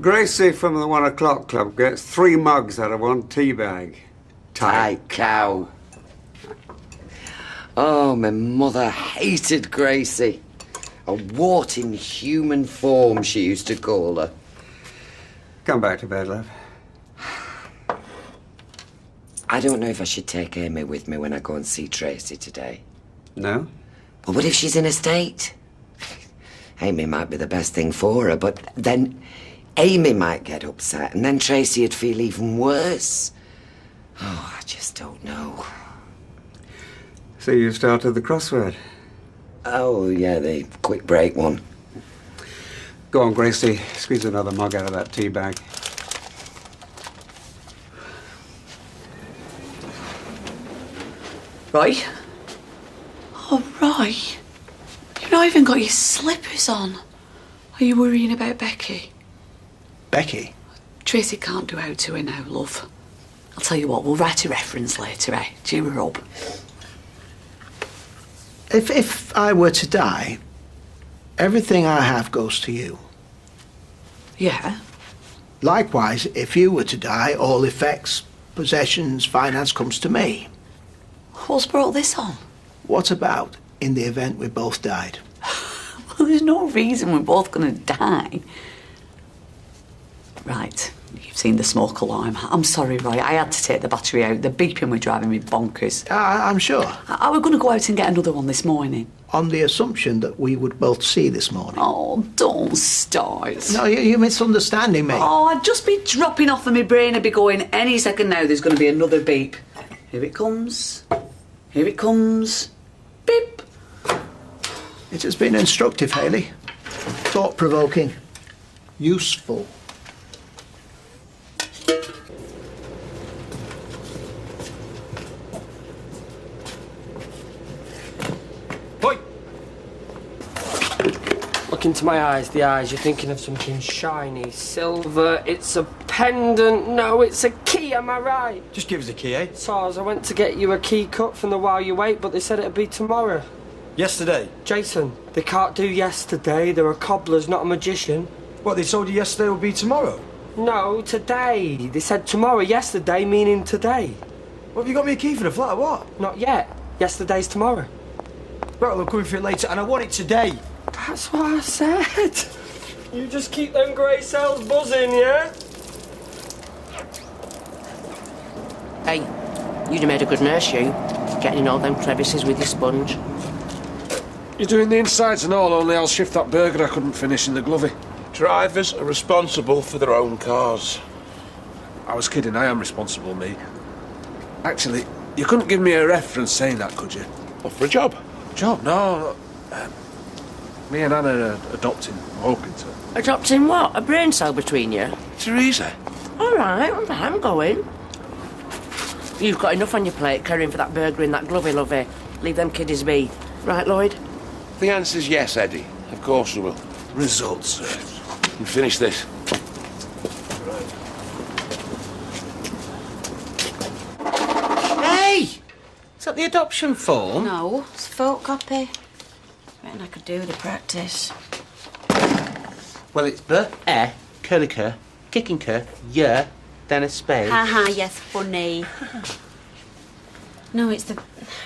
Gracie from the 1 o'clock club gets 3 mugs out of 1 tea bag. Tight cow. Oh, my mother hated Gracie. A wart in human form, she used to call her. Come back to bed, love. I don't know if I should take Amy with me when I go and see Tracy today. No? But what if she's in a state? Amy might be the best thing for her, but then Amy might get upset, and then Tracy'd feel even worse. Oh, I just don't know. So you started the crossword? Oh, yeah, the quick break one. Go on, Gracie. Squeeze another mug out of that tea bag. Roy? Oh, Roy. You've not even got your slippers on. Are you worrying about Becky? Becky? Tracy can't do out to her now, love. I'll tell you what, we'll write a reference later, eh? Cheer her up. If I were to die, everything I have goes to you. Yeah? Likewise, if you were to die, all effects, possessions, finance comes to me. What's brought this on? What about in the event we both died? Well, there's no reason we're both going to die. Right, you've seen the smoke alarm. I'm sorry, Roy, I had to take the battery out. The beeping were driving me bonkers. I'm sure. I was going to go out and get another one this morning. On the assumption that we would both see this morning. Oh, don't start. No, you're misunderstanding me. Oh, I'd just be dropping off and my brain would be going, any second now there's going to be another beep. Here it comes. Here it comes. Beep. It has been instructive, Hayley. Thought-provoking. Useful. Boy! Look into my eyes, the eyes. You're thinking of something shiny, silver. It's a pendant. No, it's a key, am I right? Just give us a key, eh? Sars, I went to get you a key cut from the While You Wait, but they said it'd be tomorrow. Yesterday? Jason, they can't do yesterday. They're a cobbler's, not a magician. What, they told you yesterday would be tomorrow? No, today. They said tomorrow. Yesterday meaning today. What, have you got me a key for the flat or what? Not yet. Yesterday's tomorrow. Well, I'm coming for it later, and I want it today. That's what I said. You just keep them grey cells buzzing, yeah? Hey, you'd have made a good nurse, you. Getting in all them crevices with your sponge. You're doing the insides and all, only I'll shift that burger I couldn't finish in the glovey. Drivers are responsible for their own cars. I was kidding, I am responsible, me. Actually, you couldn't give me a reference saying that, could you? What, for a job? Job? No. Me and Anna are adopting, I'm hoping to. Adopting what? A brain cell between you? Teresa? All right, I'm going. You've got enough on your plate caring for that burger in that glovey, lovey. Leave them kiddies be. Right, Lloyd? The answer's yes, Eddie. Of course we will. Results, sir. And finish this. Hey! Is that the adoption form? No, it's a photocopy. Reckon I could do with a practice. Well, it's curly cur, kicking cur, yeah, then a spade. Haha, yes, funny. No, it's the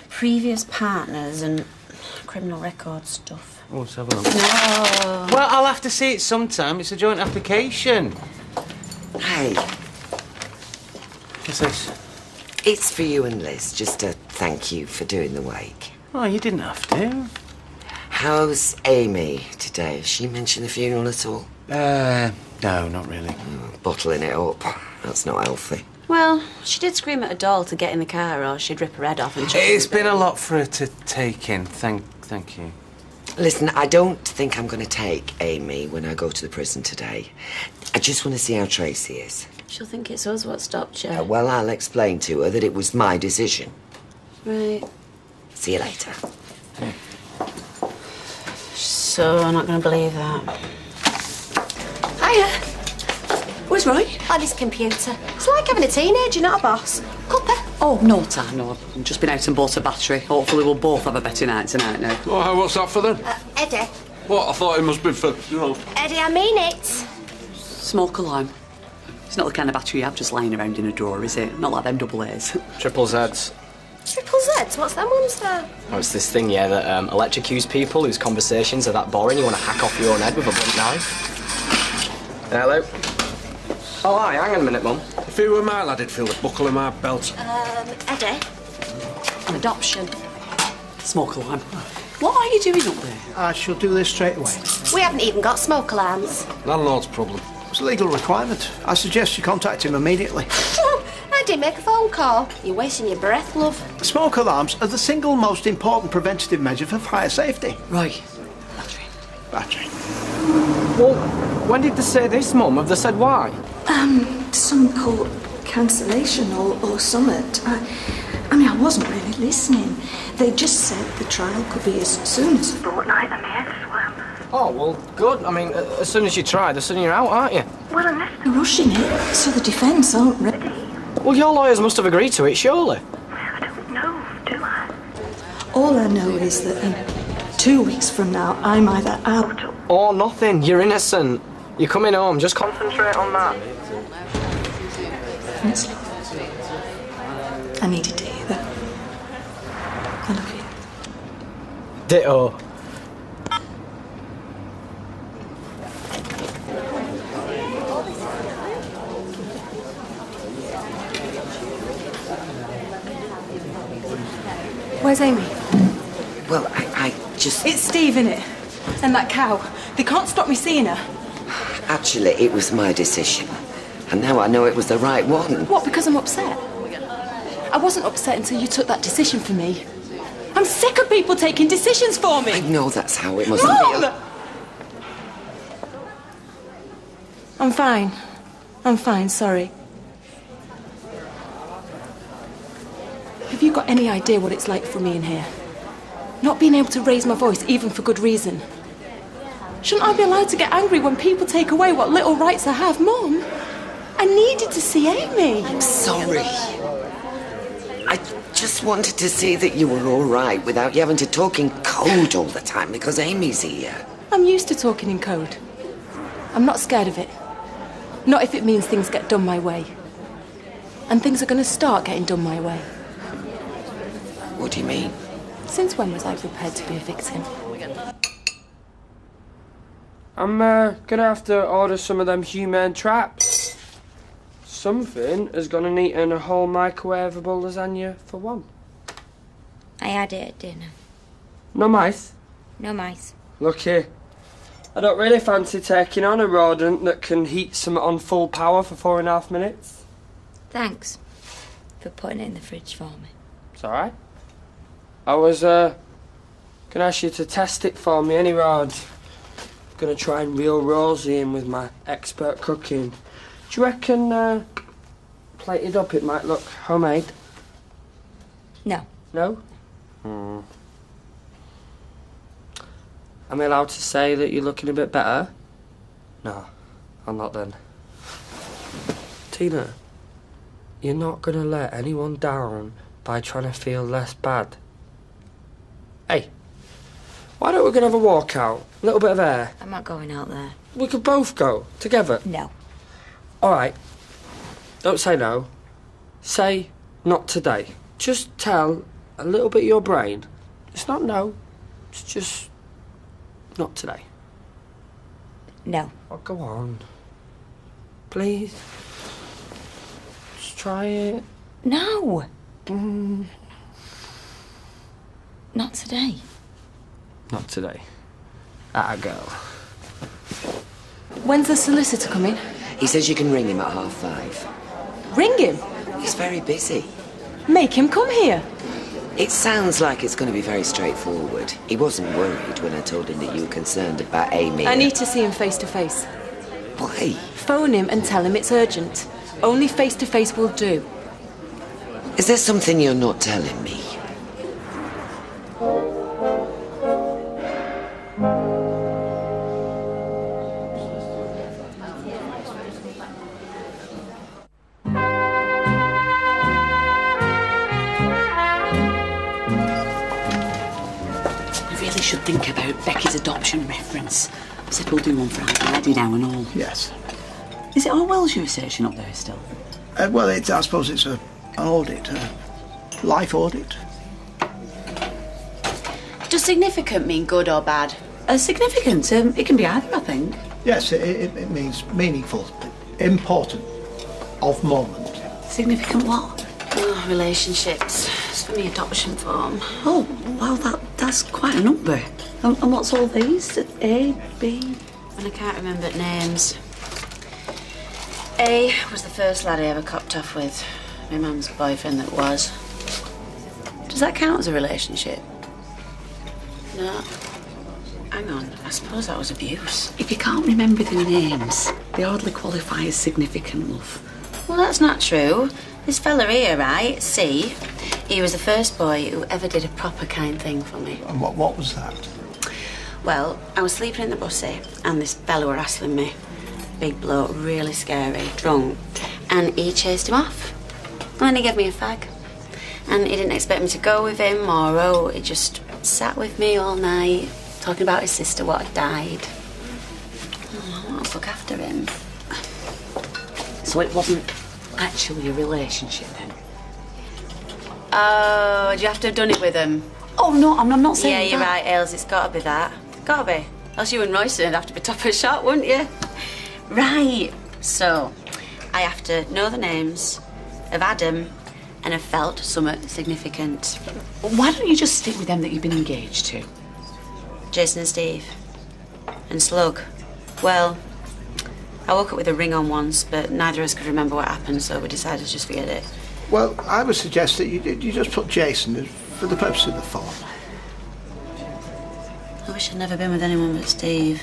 previous partners and criminal record stuff. Oh, let's have a look. No. Well, I'll have to see it sometime. It's a joint application. Hey, What's this? it's for you and Liz, just a thank you for doing the wake. Oh, you didn't have to. How's Amy today? Has she mentioned the funeral at all? No, not really. Bottling it up. That's not healthy. Well, she did scream at a doll to get in the car or she'd rip her head off and chuck It's her. been a lot for her to take in. Thank you. Listen, I don't think I'm going to take Amy when I go to the prison today. I just want to see how Tracy is. She'll think it's us what stopped you. Well, I'll explain to her that it was my decision. Right. See you later. So, I'm not going to believe that. Hiya. Where's Roy? On his computer. It's like having a teenager, not a boss. Cuppa. Oh, no, Tam, no. I've just been out and bought a battery. Hopefully we'll both have a better night tonight now. Oh, what's that for then? Eddie. What? I thought it must be for, Eddie, I mean it. Smoke a lime. It's not the kind of battery you have just lying around in a drawer, is it? Not like them double A's. Triple Zs. Triple Zs? What's that, Mumster? Oh, it's this thing, yeah, that electrocutes people whose conversations are that boring you want to hack off your own head with a blunt knife. Hello. Oh, hi, hang on a minute, Mum. If it were my lad, he'd feel the buckle in my belt. Eddie? An adoption. Smoke a lime. What are you doing up there? I shall do this straight away. We haven't even got smoke alarms. Landlord's problem. It's a legal requirement. I suggest you contact him immediately. I didn't make a phone call. You're wasting your breath, love. Smoke alarms are the single most important preventative measure for fire safety. Right. Battery. Well, when did they say this, Mum? Have they said why? Some call cancellation or summit. I mean, I wasn't really listening. They just said the trial could be as soon as a fortnight and the head swam. Oh, well, good. I mean, as soon as you try, the sooner you're out, aren't you? Well, unless they're rushing it, so the defence aren't ready. Well, your lawyers must have agreed to it, surely. I don't know, do I? All I know is that in 2 weeks from now, I'm either out or nothing. You're innocent. You're coming home. Just concentrate on that. Honestly, I needed to hear that. I love you. Ditto. Where's Amy? Well, I just... It's Steve, innit? And that cow. They can't stop me seeing her. Actually, it was my decision. And now I know it was the right one. What, because I'm upset? I wasn't upset until you took that decision for me. I'm sick of people taking decisions for me. I know that's how it must Mom! feel. I'm fine. I'm fine, sorry. Have you got any idea what it's like for me in here? Not being able to raise my voice, even for good reason. Shouldn't I be allowed to get angry when people take away what little rights I have? Mum, I needed to see Amy. I'm sorry. I just wanted to see that you were all right without you having to talk in code all the time because Amy's here. I'm used to talking in code. I'm not scared of it. Not if it means things get done my way. And things are going to start getting done my way. What do you mean? Since when was I prepared to be a victim? I'm gonna have to order some of them humane traps. Something is gonna need in a whole microwavable lasagna for one. I had it at dinner. No mice? No mice. Lucky. I don't really fancy taking on a rodent that can heat something on full power for 4.5 minutes. Thanks for putting it in the fridge for me. It's alright. I was gonna ask you to test it for me anyway. I'm gonna try and reel Rosie in with my expert cooking. Do you reckon plated up it might look homemade? No. No? Am I allowed to say that you're looking a bit better? No, I'm not then. Tina, you're not gonna let anyone down by trying to feel less bad. Hey, why don't we go and have a walk out? A little bit of air. I'm not going out there. We could both go, together. No. Alright. Don't say no. Say not today. Just tell a little bit of your brain. It's not no. It's just not today. No. Oh, go on. Please. Just try it. No. Not today. Not today. Atta girl. When's the solicitor coming? He says you can ring him at 5:30. Ring him? He's very busy. Make him come here. It sounds like it's going to be very straightforward. He wasn't worried when I told him that you were concerned about Amy. I need to see him face to face. Why? Phone him and tell him it's urgent. Only face to face will do. Is there something you're not telling me? Should think about Becky's adoption reference. I said we'll do one for Friday now and all. Yes. Is it all wills you're researching up there still? Well, I suppose it's an audit, a life audit. Does significant mean good or bad? Significant. It can be either, I think. Yes, it means meaningful, important, of moment. Significant what? Oh, relationships. It's for me adoption form. Oh, wow, that's quite a number. And what's all these? A, B? And I can't remember names. A was the first lad I ever copped off with. My mum's boyfriend that was. Does that count as a relationship? No. Hang on, I suppose that was abuse. If you can't remember the names, they hardly qualify as significant, love. Well, that's not true. This fella here, right, C, he was the first boy who ever did a proper kind thing for me. And what was that? Well, I was sleeping in the bussy and this fella were hassling me. Big bloke, really scary, drunk. And he chased him off. And then he gave me a fag. And he didn't expect me to go with him or row. He just sat with me all night, talking about his sister, what had died. Oh, I want to look after him. So it wasn't actually a relationship then? Oh, do you have to have done it with him? Oh, no, I'm not saying Yeah, you're that. right, Ailes, it's got to be that. Got to be. Else you and Royston would have to be top of the shot, wouldn't you? Right. So, I have to know the names of Adam and have felt something significant. Why don't you just stick with them that you've been engaged to? Jason and Steve. And Slug. Well, I woke up with a ring on once, but neither of us could remember what happened, so we decided to just forget it. Well, I would suggest that you just put Jason for the purpose of the form. I wish I'd never been with anyone but Steve.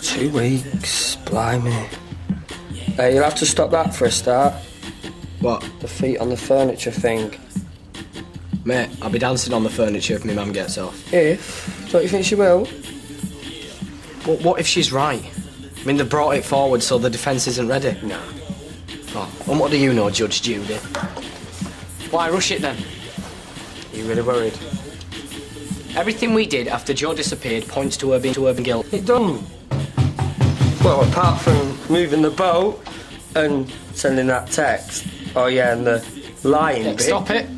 2 weeks, blimey. Hey, you'll have to stop that for a start. What? The feet on the furniture thing. Mate, I'll be dancing on the furniture if my mum gets off. If? Don't you think she will? But what if she's right? I mean, they've brought it forward so the defence isn't ready. No. Oh, and what do you know, Judge Judy? Why rush it then? Are you really worried? Everything we did after Joe disappeared points to her being guilt. It done. Well, apart from moving the boat and sending that text. Oh, yeah, and the lying bit. Stop it.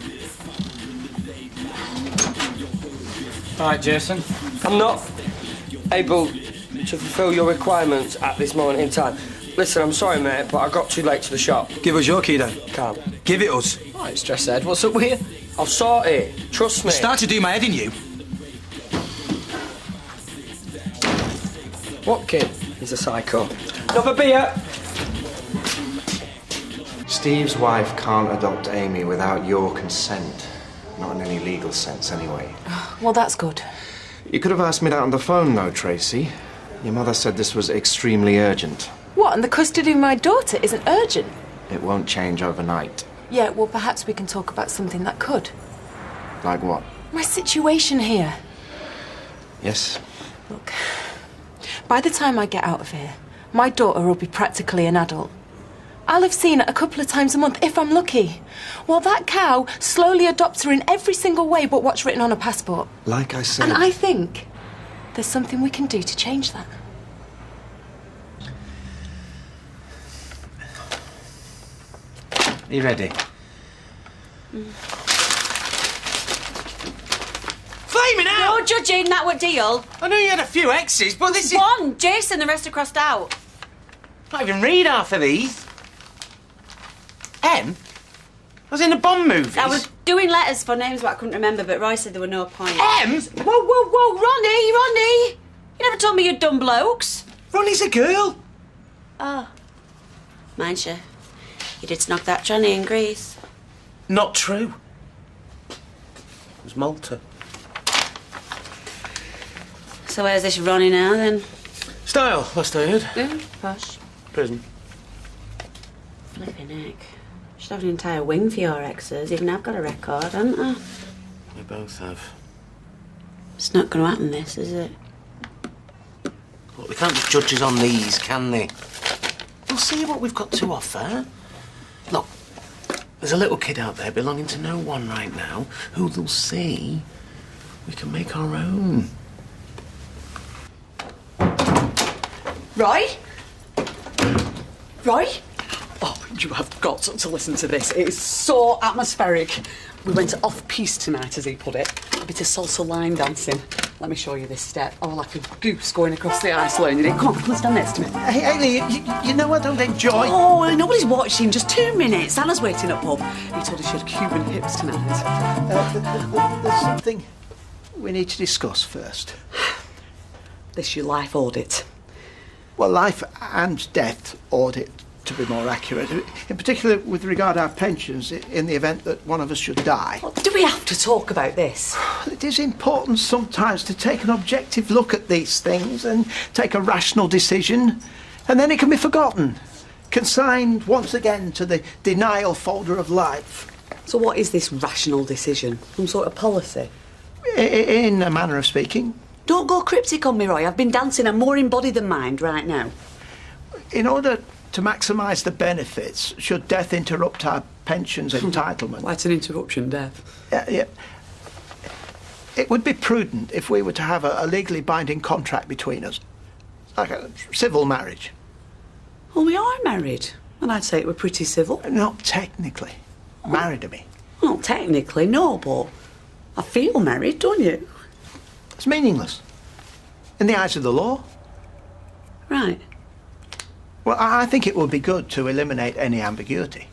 All right, Jason. I'm not able to fulfil your requirements at this moment in time. Listen, I'm sorry, mate, but I got too late to the shop. Give us your key then. Can't. Give it us. All right, stress head. What's up with you? I'll sort it. Trust me. Start to do my head in you. What kid? He's a psycho. Another beer. Steve's wife can't adopt Amy without your consent. Not in any legal sense, anyway. Well, that's good. You could have asked me that on the phone, though, Tracy. Your mother said this was extremely urgent. What, and the custody of my daughter isn't urgent? It won't change overnight. Yeah, well, perhaps we can talk about something that could. Like what? My situation here. Yes? Look, by the time I get out of here, my daughter will be practically an adult. I'll have seen her a couple of times a month, if I'm lucky. Well, that cow slowly adopts her in every single way but what's written on her passport. Like I said... And I think there's something we can do to change that. Are you ready? Flaming out! No, judging, that were deal. I know you had a few exes, but this is... One, Jason, the rest are crossed out. Can't even read half of these. M? I was in the Bond movies. I was doing letters for names but I couldn't remember, but Roy said there were no point. M? Whoa, Ronnie! You never told me you'd done blokes. Ronnie's a girl. Oh. Mind you, you did snog that Johnny in Greece. Not true. It was Malta. So where's this Ronnie now, then? Style, last I heard. Yeah, posh. Prison. Flipping heck. Should have an entire wing for your exes. Even I've got a record, haven't I? We both have. It's not going to happen, this, is it? Look, they can't just judge us on these, can they? They'll see what we've got to offer. Look, there's a little kid out there belonging to no one right now who they'll see we can make our own. Roy? Roy? Oh, you have got to listen to this. It is so atmospheric. We went off-piste tonight, as he put it. A bit of salsa line dancing. Let me show you this step. Oh, like a goose going across the ice learning it. Come on, stand next to me. Hey, Hayley, you know I don't enjoy... Oh, nobody's watching. Just 2 minutes. Anna's waiting up, pub. He told us she had Cuban hips tonight. There's something we need to discuss first. This your life audit. Well, life and death audit, to be more accurate. In particular, with regard to our pensions, in the event that one of us should die. Well, do we have to talk about this? It is important sometimes to take an objective look at these things and take a rational decision, and then it can be forgotten, consigned once again to the denial folder of life. So what is this rational decision? Some sort of policy? In a manner of speaking. Don't go cryptic on me, Roy. I've been dancing. I'm more in body than mind right now. In order to maximise the benefits, should death interrupt our pensions entitlement... What's an interruption, death? Yeah. It would be prudent if we were to have a legally binding contract between us. Like a civil marriage. Well, we are married. And I'd say it were pretty civil. Not technically. Married to me. Well, technically, no, but I feel married, don't you? It's meaningless. In the eyes of the law. Right. Well, I think it would be good to eliminate any ambiguity.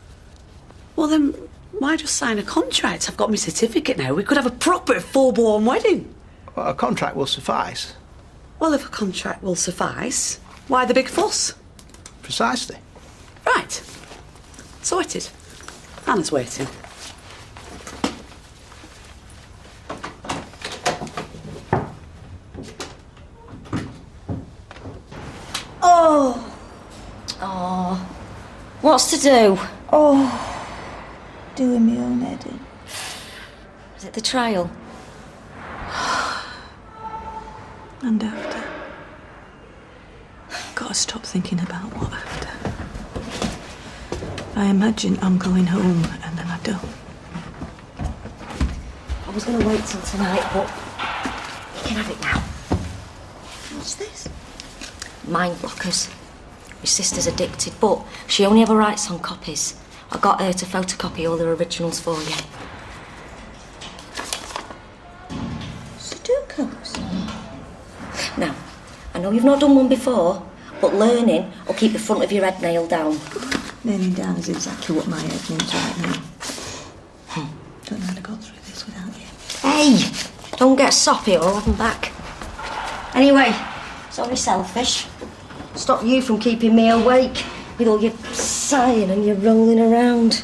Well, then, why just sign a contract? I've got my certificate now. We could have a proper full-blown wedding. Well, a contract will suffice. Well, if a contract will suffice, why the big fuss? Precisely. Right. Sorted. Anna's waiting. Oh, what's to do? Oh, doing my own head in. Is it the trial? And after. Gotta stop thinking about what after. I imagine I'm going home and then I don't. I was going to wait till tonight, but you can have it now. What's this? Mind blockers. My sister's addicted, but she only ever writes on copies. I got her to photocopy all the originals for you. Sudokus? Now, I know you've not done one before, but learning will keep the front of your head nailed down. Nailing down is exactly what my head needs right now. Don't know how to go through this without you. Hey! Don't get soppy or I'll have them back. Anyway, sorry selfish. Stop you from keeping me awake with all your sighing and your rolling around.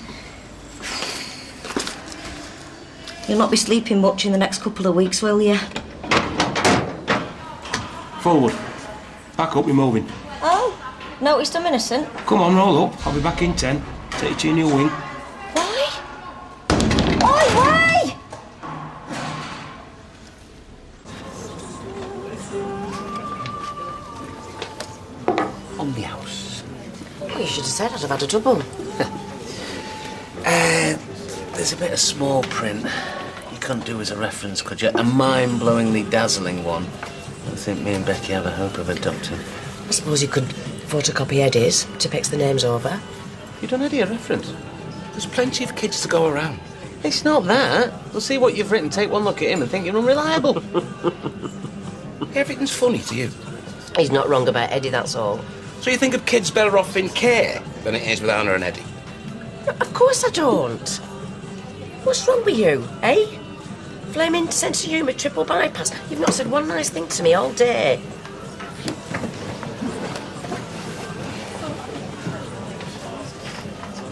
You'll not be sleeping much in the next couple of weeks, will you? Forward. Back up, we're moving. Oh, noticed I'm innocent. Come on, roll up. I'll be back in 10. Take you to your new wing. Why? Oi, why? On the house. Well, you should have said I'd have had a double. There's a bit of small print. You couldn't do as a reference, could you? A mind-blowingly dazzling one. I think me and Becky have a hope of adopting. I suppose you could photocopy Eddie's to pick the names over. You done Eddie a reference? There's plenty of kids to go around. It's not that. They'll see what you've written, take one look at him and think you're unreliable. Everything's funny to you. He's not wrong about Eddie, that's all. So you think of kids better off in care than it is with Anna and Eddie? Of course I don't. What's wrong with you, eh? Flaming sense of humour, triple bypass. You've not said one nice thing to me all day.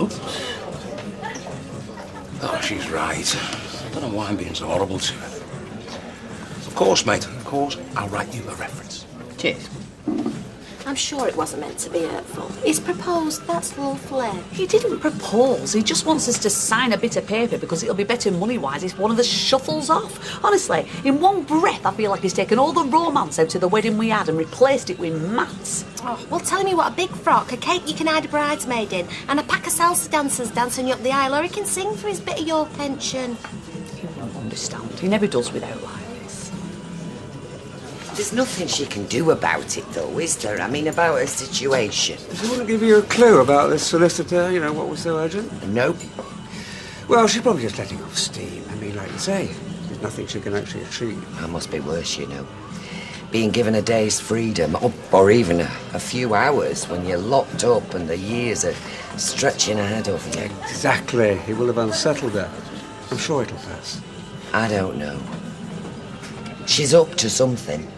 Oops. Oh, she's right. I don't know why I'm being so horrible to her. Of course, mate. Of course, I'll write you a reference. Cheers. I'm sure it wasn't meant to be hurtful. He's proposed, that's lovely. He didn't propose. He just wants us to sign a bit of paper because it'll be better money-wise if one of us shuffles off. Honestly, in one breath, I feel like he's taken all the romance out of the wedding we had and replaced it with maths. Oh, well, tell me what, a big frock, a cake you can hide a bridesmaid in, and a pack of salsa dancers dancing you up the aisle, or he can sing for his bit of your pension. You won't understand. He never does without like this. There's nothing she can do about it, though, is there? I mean, about her situation. She wouldn't give you a clue about this solicitor, you know, what was so urgent? Nope. Well, she's probably just letting off steam. I mean, like you say, there's nothing she can actually achieve. That must be worse, you know. Being given a day's freedom, or even a few hours when you're locked up and the years are stretching ahead of you. Exactly. He will have unsettled her. I'm sure it'll pass. I don't know. She's up to something.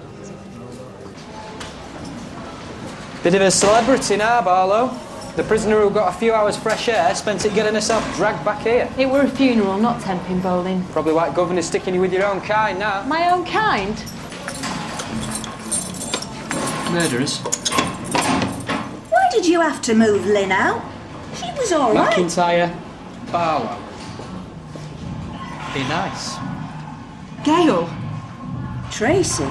Bit of a celebrity now, Barlow. The prisoner who got a few hours fresh air spent it getting herself dragged back here. It were a funeral, not temping bowling. Probably why governor's sticking you with your own kind now. My own kind? Murderers. Why did you have to move Lynn out? She was all right. McIntyre, Barlow. Be nice. Gail. Tracy.